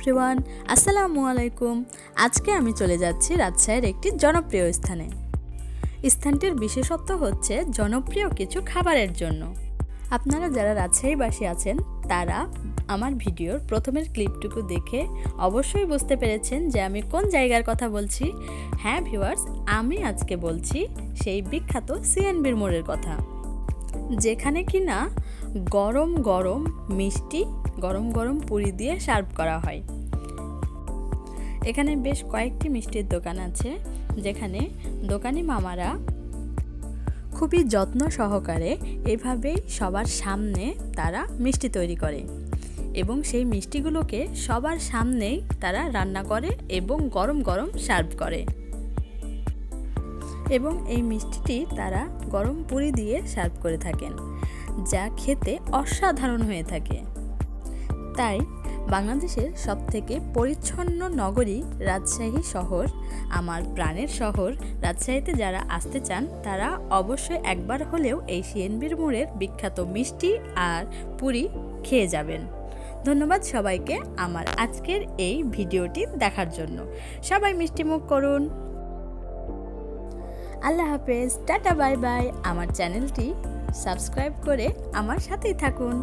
Everyone, আসসালামু আলাইকুম। আজকে আমি চলে যাচ্ছি রাজশাহীর একটি জনপ্রিয় স্থানে। স্থানটির বিশেষত্ব হচ্ছে জনপ্রিয় কিছু খাবারের জন্য। আপনারা যারা রাজশাহীবাসী আছেন তারা আমার ভিডিওর প্রথমের ক্লিপটুকু দেখে অবশ্যই বুঝতে পেরেছেন যে আমি কোন জায়গার কথা বলছি। হ্যাঁ ভিউয়ার্স, আমি আজকে বলছি সেই বিখ্যাত সিএনবির মোড়ের কথা, যেখানে কিনা গরম গরম মিষ্টি, গরম গরম পুরি দিয়ে সার্ভ করা হয়। এখানে বেশ কয়েকটি মিষ্টির দোকান আছে, যেখানে দোকানি মামারা খুবই যত্ন সহকারে এভাবেই সবার সামনে তারা মিষ্টি তৈরি করে এবং সেই মিষ্টিগুলোকে সবার সামনেই তারা রান্না করে এবং গরম গরম সার্ভ করে। এবং এই মিষ্টিটি তারা গরম পুরি দিয়ে সার্ভ করে থাকেন, যা খেতে অসাধারণ হয়ে থাকে। তাই বাংলাদেশের সবথেকে পরিচ্ছন্ন নগরী রাজশাহী শহর, আমার প্রাণের শহর রাজশাহীতে যারা আসতে চান তারা অবশ্যই একবার হলেও এই সিএনবির মোড়ের বিখ্যাত মিষ্টি আর পুরি খেয়ে যাবেন। ধন্যবাদ সবাইকে আমার আজকের এই ভিডিওটি দেখার জন্য। সবাই মিষ্টি মুখ করুন। আল্লাহ হাফেজ, টাটা, বাই বাই। আমার চ্যানেলটি সাবস্ক্রাইব করে আমার সাথেই থাকুন।